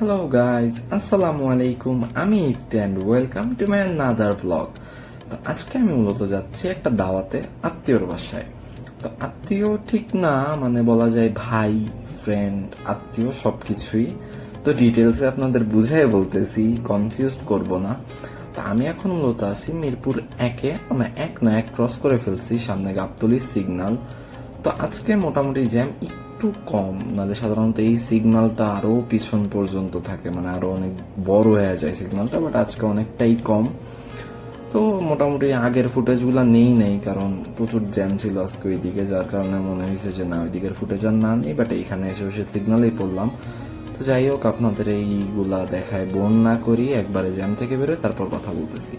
Hello guys, আসসালামু আলাইকুম। আমি Ifti and welcome to my another blog. তো আজকে আমি মূলত যাচ্ছি একটা দাওয়াতে আত্মীয়র বাসায়। তো আত্মীয় ঠিক না, মানে বলা যায় ভাই, ফ্রেন্ড, আত্মীয় সব কিছুই। তো ডিটেলসে আপনাদের বুঝাই বলতেছি, কনফিউজ করব না। তো আমি এখন মূলত আছি মিরপুর একে, মানে এক না এক ক্রস করে ফেলছি, সামনে গাবতলী সিগন্যাল। তো আজকে মোটামুটি জ্যাম একটু কম, নাহলে সাধারণত এই সিগন্যালটা আরো পিছন পর্যন্ত থাকে, মানে আরো অনেক বড় হয়ে যায় সিগন্যালটা, বাট আজকে অনেকটাই কম। তো মোটামুটি আগের ফুটেজগুলো নেই, কারণ প্রচুর জ্যাম ছিল আজকে ওইদিকে, যার কারণে মনে হয়েছে যে না, ওইদিকের ফুটেজ আর না নেই, বাট এইখানে এসে বসে সিগন্যালেই পড়লাম। তো যাই হোক, আপনাদের এইগুলা দেখায় বোন না করি, একবারে জ্যাম থেকে বেরোয় তারপর কথা বলতেছি।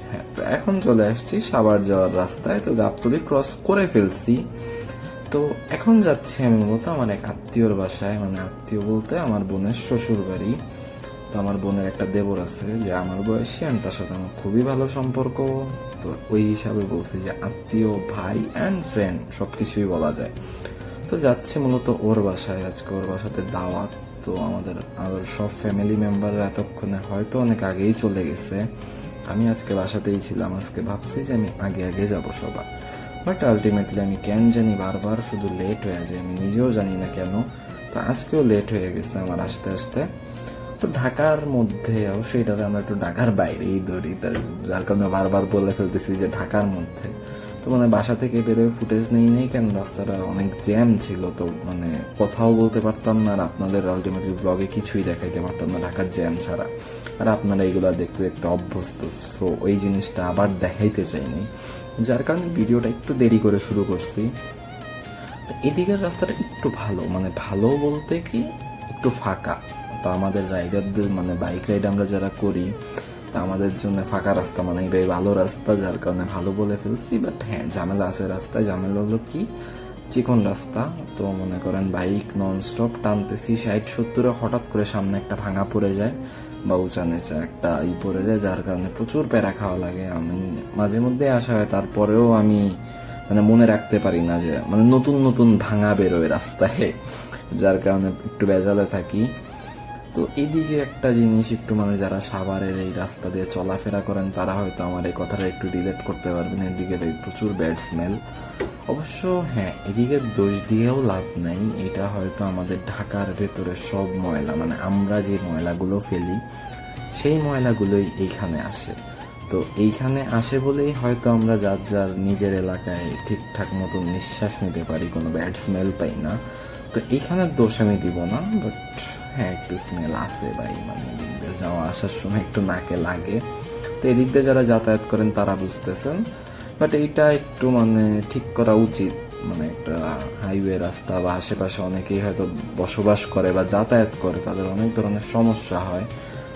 হ্যাঁ, তো এখন চলে আসছি সাভার যাওয়ার রাস্তায়। তো গাবতলী ক্রস করে ফেলছি। তো এখন যাচ্ছি আমি মূলত আমার এক আত্মীয়র বাসায়, মানে আত্মীয় বলতে আমার বোনের শ্বশুর বাড়ি। তো আমার বোনের একটা দেবর আছে যে আমার বয়সী, অ্যান্ড তার সাথে আমার খুবই ভালো সম্পর্ক। তো ওই হিসাবে বলছি যে আত্মীয়, ভাই অ্যান্ড ফ্রেন্ড সব কিছুই বলা যায়। তো যাচ্ছি মূলত ওর বাসায়, আজকে ওর বাসাতে দাওয়াত। তো আমাদের আরও সব ফ্যামিলি মেম্বাররা এতক্ষণে হয়তো অনেক আগেই চলে গেছে। আমি আজকে বাসাতেই ছিলাম, আজকে ভাবছি যে আমি আগে আগে যাব সবার, বাট আলটিমেটলি আমি কেন জানি বারবার শুধু লেট হয়ে যায়, আমি নিজেও জানি না কেন। তো আজকেও লেট হয়ে গেছে আমার আসতে আসতে। তো ঢাকার মধ্যে অবশ্যই এটাকে আমরা একটু ঢাকার বাইরেই ধরি, যার কারণে বারবার বলে ফেলতেছি যে ঢাকার মধ্যে। তো মানে বাসা থেকে বেরোয় ফুটেজ নেই কেন, রাস্তাটা অনেক জ্যাম ছিল, তো মানে কথাও বলতে পারতাম না, আর আপনাদের আলটিমেটলি ব্লগে কিছুই দেখাইতে পারতাম না ঢাকার জ্যাম ছাড়া। আর আপনারা এইগুলা দেখতে দেখতে অভ্যস্ত, সো ওই জিনিসটা আবার দেখাইতে চাইনি, যার কারণে ভিডিওটা একটু দেরি করে শুরু করছি। তো এদিকের রাস্তাটা একটু ভালো, মানে ভালো বলতে কি একটু ফাঁকা। তো আমাদের রাইডারদের, মানে বাইক রাইড আমরা যারা করি, তো আমাদের জন্য ফাঁকা রাস্তা মানে ভাই ভালো রাস্তা, যার কারণে ভালো বলে ফেলছি। বাট হ্যাঁ, ঝামেলা আছে রাস্তায়। ঝামেলা হলো কি, চিকন রাস্তা। তো মনে করেন বাইক নন স্টপ টানতেছি 60-70-এ, হঠাৎ করে সামনে একটা ভাঙা পড়ে যায় বা উঁচা নেচা একটা পড়ে যায়, যার কারণে প্রচুর প্যারা খাওয়া লাগে। আমি মাঝে মধ্যে আসা হয়, তারপরেও আমি মানে মনে রাখতে পারি না যে মানে নতুন নতুন ভাঙা বেরোয় রাস্তায়, যার কারণে একটু বেজালে থাকি। তো এদিকে একটা জিনিস একটু, মানে যারা সাভারের এই রাস্তা দিয়ে চলাফেরা করেন তারা হয়তো আমার এই কথাটা একটু রিলেট করতে পারবেন। এদিকে প্রচুর ব্যাড স্মেল। অবশ্য হ্যাঁ, এদিকে দোষ দিয়েও লাভ নাই, এটা হয়তো আমাদের ঢাকার ভেতরে সব ময়লা, মানে আমরা যে ময়লাগুলো ফেলি সেই ময়লাগুলোই এইখানে আসে। তো এইখানে আসে বলেই হয়তো আমরা যার যার নিজের এলাকায় ঠিকঠাক মতো নিঃশ্বাস নিতে পারি, কোনো ব্যাড স্মেল পাই না। তো এইখানের দোষ আমি দিব না, বাট হ্যাঁ একটু স্মেল আছে ভাই, মানে এদিক দিয়ে যাওয়া আসার সময় একটু নাকে লাগে। তো এদিক দিয়ে যারা যাতায়াত করেন তারা বুঝতেছেন, বাট এইটা একটু মানে ঠিক করা উচিত। মানে একটা হাইওয়ে রাস্তা বা আশেপাশে অনেকেই হয়তো বসবাস করে বা যাতায়াত করে, তাদের অনেক ধরনের সমস্যা হয়।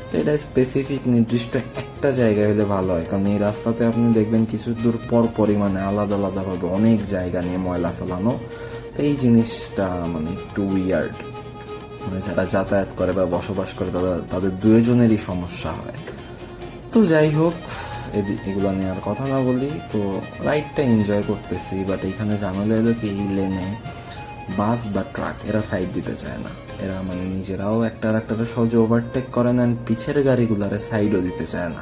তো এটা স্পেসিফিক নির্দিষ্ট একটা জায়গায় হলে ভালো হয়, কারণ এই রাস্তাতে আপনি দেখবেন কিছু দূর পর পরই মানে আলাদা আলাদাভাবে অনেক জায়গা নিয়ে ময়লা ফেলানো। তো এই জিনিসটা মানে একটু উইয়ার্ড, মানে যারা যাতায়াত করে বা বসবাস করে তাদের দুজনেরই সমস্যা হয়। তো যাই হোক, এগুলো নিয়ে আর কথা না বলি। তো রাইডটা এনজয় করতেছি, বাট এইখানে ঝামেলা হলো কি, এই লেনে বাস বা ট্রাক এরা সাইড দিতে চায় না। এরা মানে নিজেরাও একটা সহজে ওভারটেক করে না, পিছের গাড়িগুলারে সাইডও দিতে চায় না,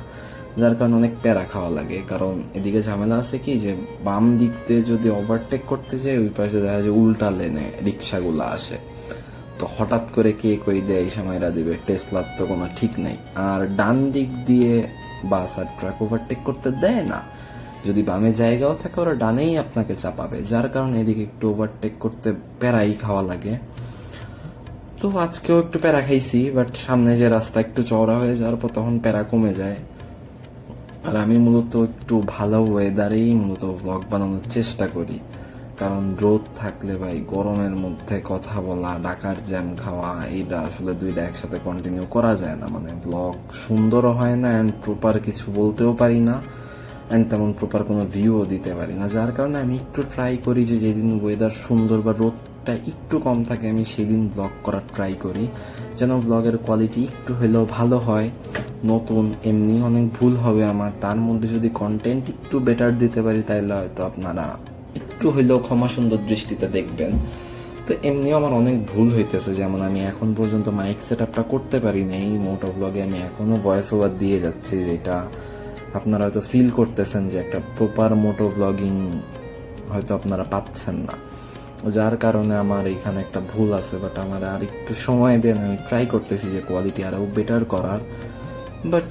যার কারণে অনেক প্যারা খাওয়া লাগে। কারণ এদিকে ঝামেলা আছে কি, যে বাম দিক দিয়ে যদি ওভারটেক করতে যায়, ওই পাশে দেখা যায় উল্টা লেনে রিক্সাগুলো আসে। তো হঠাৎ করে কে কই দেয় এই সময়রা দিবে, টেসলার তো কোনো ঠিক নেই। আর ডান দিক দিয়ে বাস আর ট্রাক ওভারটেক করতে দেয় না, যদি বামে জায়গাও থাকে ওরা ডানেই আপনাকে চাপাবে, যার কারণে এদিকে একটু ওভারটেক করতে প্যারাই খাওয়া লাগে। তো আজকেও একটু প্যারা খাইছি, বাট সামনে যে রাস্তা একটু চওড়া হয়ে যাওয়ার পর তখন প্যারা কমে যায়। আর আমি মূলত একটু ভালো ওয়েদারেই মূলত ব্লগ বানানোর চেষ্টা করি, কারণ রোদ থাকলে ভাই গরমের মধ্যে কথা বলা, ঢাকার জ্যাম খাওয়া, এইটা আসলে দুইটা একসাথে কন্টিনিউ করা যায় না। মানে ব্লগ সুন্দরও হয় না, অ্যান্ড প্রপার কিছু বলতেও পারি না, অ্যান্ড তেমন প্রপার কোনো ভিউও দিতে পারি না। যার কারণে আমি একটু ট্রাই করি যে যেদিন ওয়েদার সুন্দর বা রোদটা একটু কম থাকে আমি সেদিন ব্লগ করার ট্রাই করি, যেন ব্লগের কোয়ালিটি একটু হলেও ভালো হয়। নতুন এমনি অনেক ভুল হবে আমার, তার মধ্যে যদি কন্টেন্ট একটু বেটার দিতে পারি তাহলে হয়তো আপনারা একটু হইলেও ক্ষমা সুন্দর দৃষ্টিতে দেখবেন। তো এমনিও আমার অনেক ভুল হইতেছে, যেমন আমি এখন পর্যন্ত মাইক সেট আপটা করতে পারি নাই। মোটো ব্লগে আমি এখনও ভয়েস ওভার দিয়ে যাচ্ছি, যেটা আপনারা হয়তো ফিল করতেছেন যে একটা প্রপার মোটো ব্লগিং হয়তো আপনারা পাচ্ছেন না, যার কারণে আমার এখানে একটা ভুল আছে। বাট আমার আর একটু সময় দেন, আমি ট্রাই করতেছি যে কোয়ালিটি আরও বেটার করার। বাট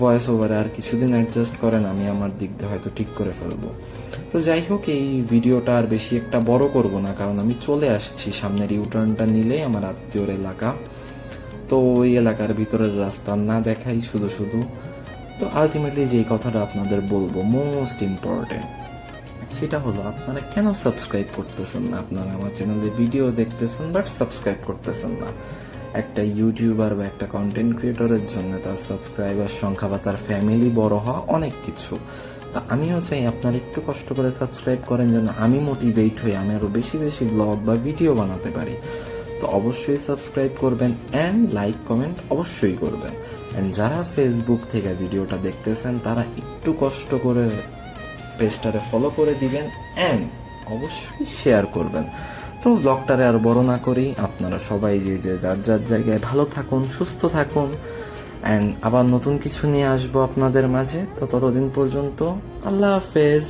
ভয়েস ওভারে আর কিছুদিন অ্যাডজাস্ট করেন, আমি আমার দিক দিয়ে হয়তো ঠিক করে ফেলবো। তো যাই হোক, এই ভিডিওটা আর বেশি একটা বড় করব না, কারণ আমি চলে আসছি, সামনের ইউটার্নটা নিলেই আমার আত্মীয়র এলাকা। তো ওই এলাকার ভিতরের রাস্তা না দেখাই শুধু শুধু। তো আলটিমেটলি যেই কথাটা আপনাদের বলবো, মোস্ট ইম্পর্টেন্ট, সেটা হলো আপনারা কেন সাবস্ক্রাইব করতেছেন না? আপনারা আমার চ্যানেলে ভিডিও দেখতেছেন বাট সাবস্ক্রাইব করতেছেন না। একটা ইউটিউবার বা একটা কন্টেন্ট ক্রিয়েটরের জন্য তার সাবস্ক্রাইবার সংখ্যা বা তার ফ্যামিলি বড় হওয়া অনেক কিছু। তা আমিও চাই আপনারা একটু কষ্ট করে সাবস্ক্রাইব করেন, যেন আমি মোটিভেট হই, আমি আরও বেশি বেশি ব্লগ বা ভিডিও বানাতে পারি। তো অবশ্যই সাবস্ক্রাইব করবেন অ্যান্ড লাইক কমেন্ট অবশ্যই করবেন। অ্যান্ড যারা ফেসবুক থেকে ভিডিওটা দেখতেছেন তারা একটু কষ্ট করে পেজটারে ফলো করে দিবেন অ্যান্ড অবশ্যই শেয়ার করবেন। তো ব্লগটারে আর বড় না করি, আপনারা সবাই যে যে যার যার জায়গায় ভালো থাকুন, সুস্থ থাকুন। অ্যান্ড আবার নতুন কিছু নিয়ে আসবো আপনাদের মাঝে। তো ততদিন পর্যন্ত আল্লাহ হাফেজ।